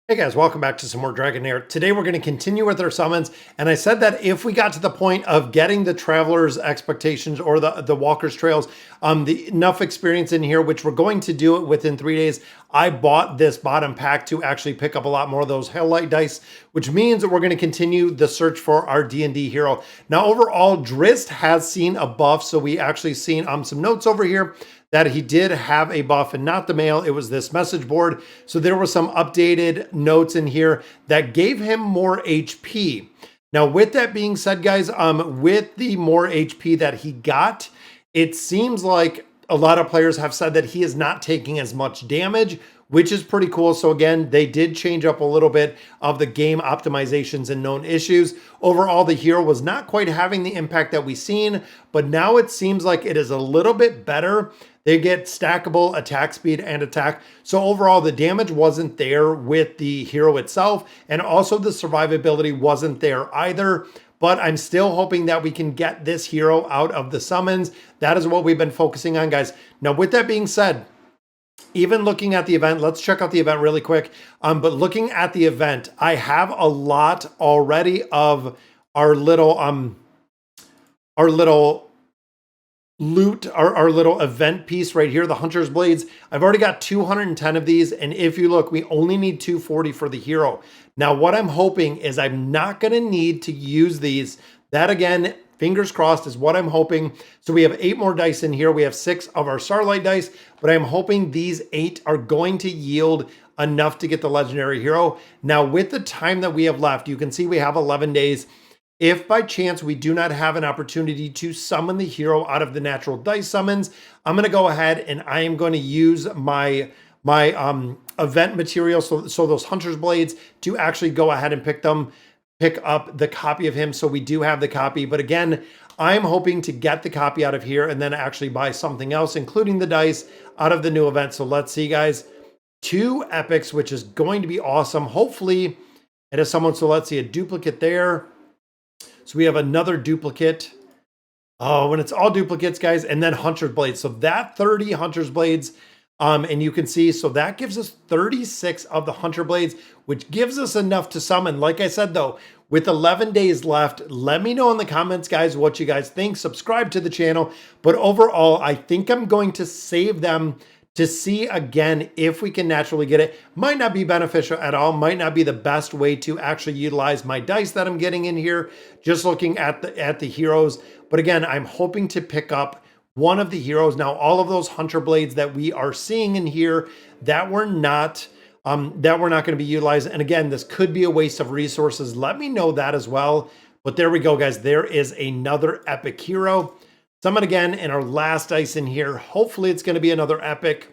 Hey guys, welcome back to some more Dragonheir. Today we're going to continue with our summons, and I said that if we got to the point of getting the Traveler's Expectations or the Walker's Trails, enough experience in here, which we're going to do it within 3 days, I bought this bottom pack to actually pick up a lot more of those Helllight dice, which means that we're going to continue the search for our D&D hero. Now overall, Drizzt has seen a buff, so we actually seen some notes over here that he did have a buff, and not the mail, it was this message board. So there were some updated notes in here that gave him more HP. Now with that being said, guys, with the more HP that he got, it seems like a lot of players have said that he is not taking as much damage, which is pretty cool. So again, they did change up a little bit of the game optimizations and known issues. Overall, the hero was not quite having the impact that we've seen, but now it seems like it is a little bit better. They get stackable attack speed and attack. So overall, the damage wasn't there with the hero itself, and also the survivability wasn't there either. But I'm still hoping that we can get this hero out of the summons. That is what we've been focusing on, guys. Now, with that being said, even looking at the event, let's check out the event really quick. But looking at the event, I have a lot already of our little loot, our little event piece right here, the Hunter's Blades. I've already got 210 of these, and if you look, we only need 240 for the hero. Now, what I'm hoping is I'm not going to need to use these. That, again, fingers crossed, is what I'm hoping. So we have 8 more dice in here. We have 6 of our Starlight dice, but I'm hoping these 8 are going to yield enough to get the legendary hero. Now, with the time that we have left, you can see we have 11 days. If by chance we do not have an opportunity to summon the hero out of the natural dice summons, I'm going to go ahead and I am going to use my event material, so those Hunter's Blades, to actually go ahead and pick up the copy of him. So we do have the copy, but again, I'm hoping to get the copy out of here and then actually buy something else, including the dice, out of the new event. So let's see, guys. 2 epics, which is going to be awesome. Hopefully it is someone. So let's see, a duplicate there. So we have another duplicate. Oh, when it's all duplicates, guys, and then Hunter's Blades. So that 30 Hunter's Blades, and you can see, so that gives us 36 of the Hunter Blades, which gives us enough to summon. Like I said, though, with 11 days left, let me know in the comments, guys, what you guys think. Subscribe to the channel. But overall, I think I'm going to save them to see again if we can naturally get it. Might not be beneficial at all, might not be the best way to actually utilize my dice that I'm getting in here, just looking at the heroes. But again, I'm hoping to pick up one of the heroes. Now, all of those Hunter Blades that we are seeing in here that we're not going to be utilized. And again, this could be a waste of resources. Let me know that as well. But there we go, guys. There is another epic hero. Summon again in our last dice in here. Hopefully it's going to be another epic,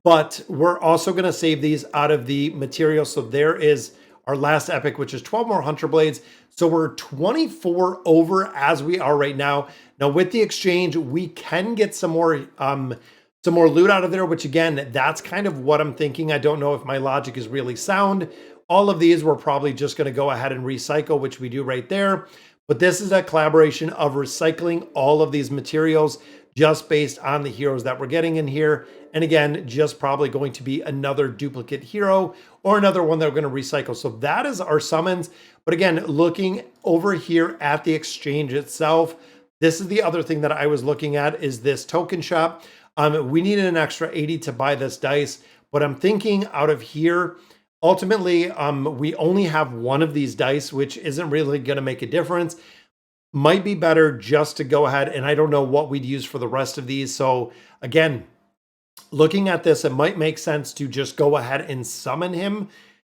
but we're also going to save these out of the material. So there is our last epic, which is 12 more Hunter Blades. So we're 24 over as we are right now. Now with the exchange, we can get some more loot out of there, which again, that's kind of what I'm thinking. I don't know if my logic is really sound. All of these we're probably just going to go ahead and recycle, which we do right there. But this is a collaboration of recycling all of these materials just based on the heroes that we're getting in here. And again, just probably going to be another duplicate hero or another one that we're going to recycle. So that is our summons. But again, looking over here at the exchange itself, this is the other thing that I was looking at, is this token shop. We needed an extra 80 to buy this dice, but I'm thinking out of here, ultimately, we only have one of these dice, which isn't really going to make a difference. Might be better just to go ahead, and I don't know what we'd use for the rest of these. So again, looking at this, it might make sense to just go ahead and summon him,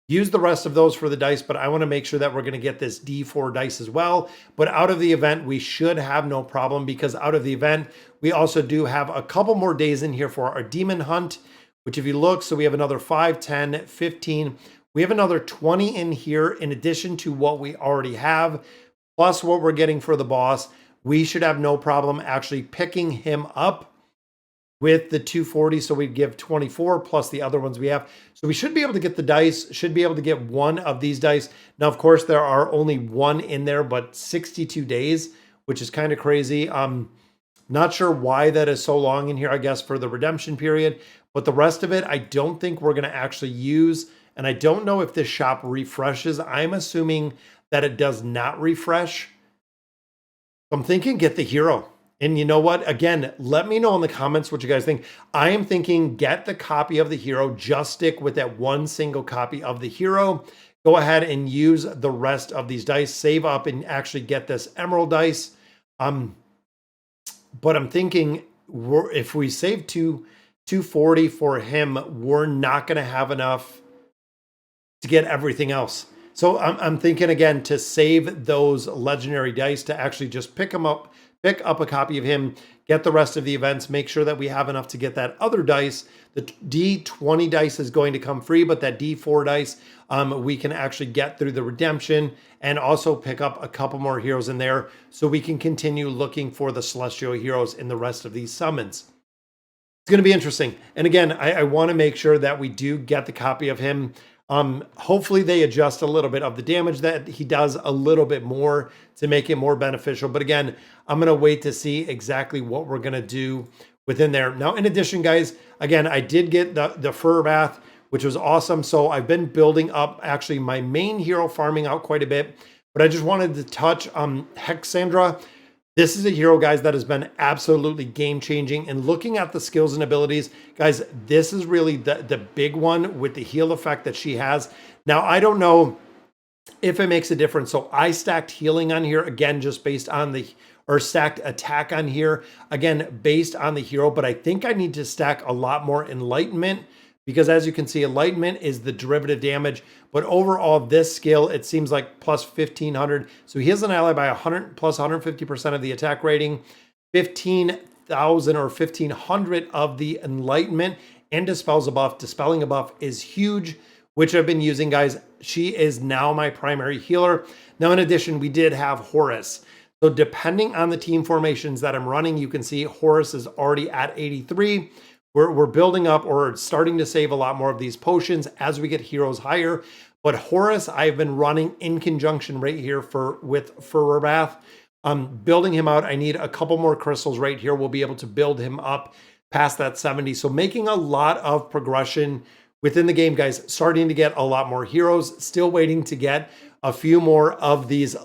use the rest of those for the dice, but I want to make sure that we're going to get this D4 dice as well. But out of the event, we should have no problem, because out of the event, we also do have a couple more days in here for our demon hunt, which if you look, so we have another 5, 10, 15. We have another 20 in here in addition to what we already have, plus what we're getting for the boss. We should have no problem actually picking him up with the 240. So we'd give 24 plus the other ones we have. So we should be able to get the dice, should be able to get one of these dice. Now, of course, there are only one in there, but 62 days, which is kind of crazy. Not sure why that is so long in here, I guess, for the redemption period. But the rest of it, I don't think we're going to actually use and I don't know if this shop refreshes. I'm assuming that it does not refresh. I'm thinking get the hero. And you know what? Again, let me know in the comments what you guys think. I am thinking get the copy of the hero. Just stick with that one single copy of the hero. Go ahead and use the rest of these dice. Save up and actually get this emerald dice. But I'm thinking if we save 240 for him, we're not going to have enough to get everything else. So I'm thinking again to save those legendary dice to actually just pick up a copy of him, get the rest of the events, make sure that we have enough to get that other dice. The D20 dice is going to come free, but that D4 dice we can actually get through the redemption and also pick up a couple more heroes in there so we can continue looking for the celestial heroes in the rest of these summons. It's going to be interesting. And again, I want to make sure that we do get the copy of him. Hopefully they adjust a little bit of the damage that he does a little bit more to make it more beneficial. But again, I'm going to wait to see exactly what we're going to do within there. Now, in addition, guys, again, I did get the fur bath, which was awesome. So I've been building up actually my main hero farming out quite a bit, but I just wanted to touch Hexandra. This is a hero, guys, that has been absolutely game-changing. And looking at the skills and abilities, guys, this is really the big one with the heal effect that she has. Now, I don't know if it makes a difference. So I stacked healing on here, again, just based on or stacked attack on here, again, based on the hero. But I think I need to stack a lot more enlightenment, because as you can see, enlightenment is the derivative damage. But overall, this skill, it seems like plus 1,500. So he has an ally by 100 plus 150% of the attack rating, 15,000 or 1,500 of the enlightenment, and dispels a buff. Dispelling a buff is huge, which I've been using, guys. She is now my primary healer. Now, in addition, we did have Horus. So depending on the team formations that I'm running, you can see Horus is already at 83. We're building up or starting to save a lot more of these potions as we get heroes higher. But Horus, I've been running in conjunction right here with Furbath. Building him out, I need a couple more crystals right here. We'll be able to build him up past that 70. So making a lot of progression within the game, guys. Starting to get a lot more heroes. Still waiting to get a few more of these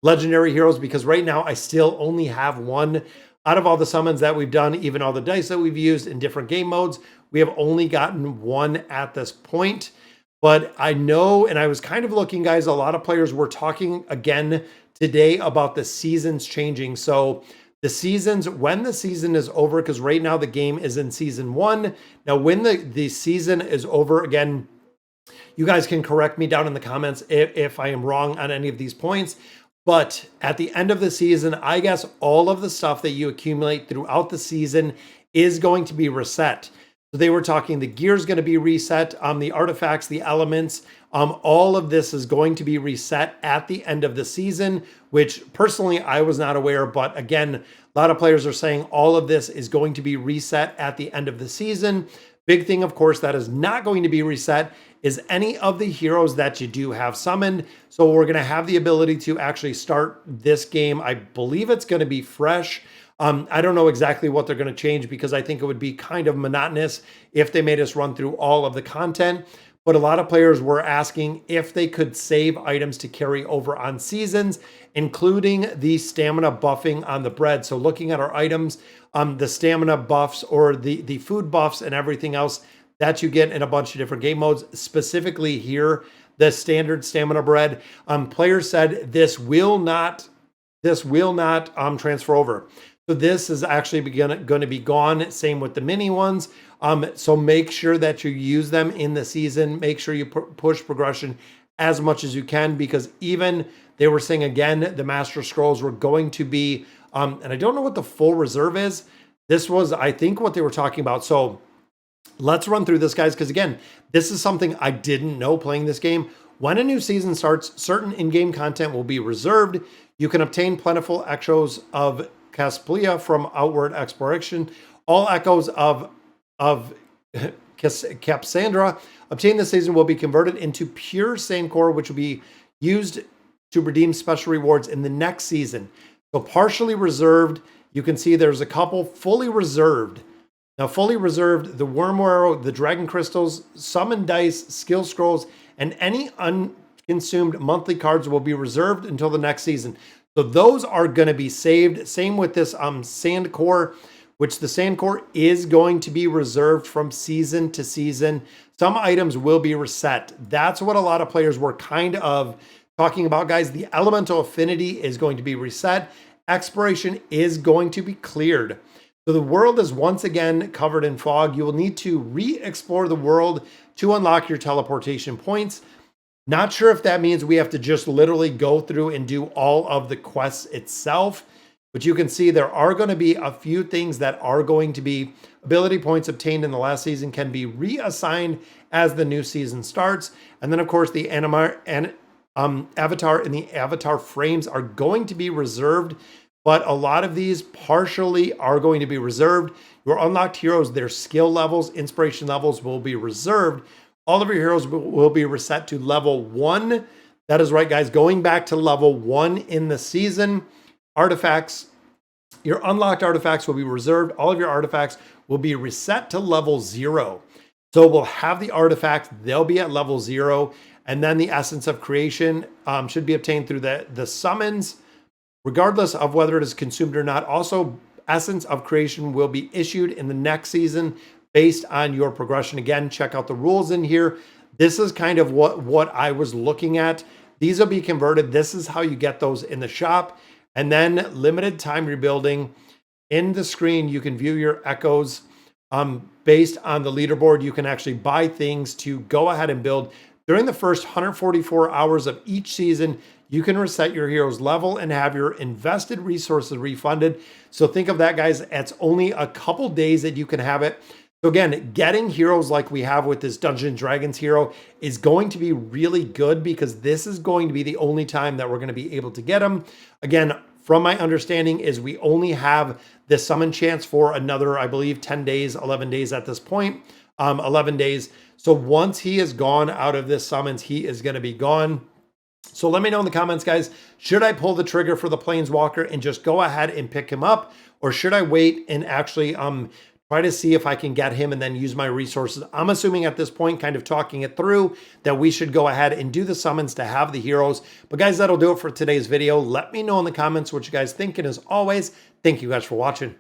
legendary heroes, because right now I still only have one. Out of all the summons that we've done, even all the dice that we've used in different game modes, we have only gotten one at this point. But I know, and I was kind of looking, guys, a lot of players were talking again today about the seasons changing. So the seasons, when the season is over, because right now the game is in season 1. Now, when the season is over, again, you guys can correct me down in the comments if I am wrong on any of these points. But at the end of the season, I guess all of the stuff that you accumulate throughout the season is going to be reset. So they were talking the gear is going to be reset, the artifacts, the elements, all of this is going to be reset at the end of the season, which personally I was not aware. But again, a lot of players are saying all of this is going to be reset at the end of the season. Big thing, of course, that is not going to be reset is any of the heroes that you do have summoned. So we're going to have the ability to actually start this game. I believe it's going to be fresh. I don't know exactly what they're going to change, because I think it would be kind of monotonous if they made us run through all of the content. But a lot of players were asking if they could save items to carry over on seasons, including the stamina buffing on the bread. So looking at our items, the stamina buffs or the food buffs and everything else that you get in a bunch of different game modes, specifically here, the standard stamina bread. Players said this will not transfer over. So this is actually going to be gone. Same with the mini ones. So make sure that you use them in the season. Make sure you push progression as much as you can, because even they were saying again, the Master Scrolls were going to be, and I don't know what the full reserve is. This was, I think, what they were talking about. So let's run through this, guys, because again, this is something I didn't know playing this game. When a new season starts, certain in-game content will be reserved. You can obtain plentiful echoes of Casplia from outward exploration. All echoes of Capsandra obtained this season will be converted into pure Sancor, which will be used to redeem special rewards in the next season. So partially reserved, you can see there's a couple fully reserved. Now, fully reserved, the Worm Arrow, the Dragon Crystals, Summon Dice, Skill Scrolls, and any unconsumed monthly cards will be reserved until the next season. So those are going to be saved. Same with this Sand Core, which the Sand Core is going to be reserved from season to season. Some items will be reset. That's what a lot of players were kind of talking about, guys. The Elemental Affinity is going to be reset. Exploration is going to be cleared. So the world is once again covered in fog. You will need to re-explore the world to unlock your teleportation points. Not sure if that means we have to just literally go through and do all of the quests itself, but you can see there are going to be a few things that are going to be ability points obtained in the last season can be reassigned as the new season starts. And then of course the avatar and the avatar frames are going to be reserved, but a lot of these partially are going to be reserved. Your unlocked heroes, their skill levels, inspiration levels will be reserved. All of your heroes will be reset to level 1. That is right, guys. Going back to level 1 in the season. Artifacts, your unlocked artifacts will be reserved. All of your artifacts will be reset to level 0. So we'll have the artifacts. They'll be at level 0. And then the Essence of Creation should be obtained through the summons, regardless of whether it is consumed or not. Also, Essence of Creation will be issued in the next season based on your progression. Again, check out the rules in here. This is kind of what I was looking at. These will be converted. This is how you get those in the shop. And then limited time rebuilding. In the screen, you can view your echoes based on the leaderboard. You can actually buy things to go ahead and build. During the first 144 hours of each season, you can reset your hero's level and have your invested resources refunded. So think of that, guys. It's only a couple days that you can have it. So again, getting heroes like we have with this Dungeons & Dragons hero is going to be really good because this is going to be the only time that we're going to be able to get them. Again, from my understanding is we only have this summon chance for another, I believe, 10 days, 11 days at this point, 11 days. So once he is gone out of this summons, he is going to be gone. So let me know in the comments, guys, should I pull the trigger for the Planeswalker and just go ahead and pick him up? Or should I wait and actually try to see if I can get him and then use my resources? I'm assuming at this point, kind of talking it through, that we should go ahead and do the summons to have the heroes. But guys, that'll do it for today's video. Let me know in the comments what you guys think. And as always, thank you guys for watching.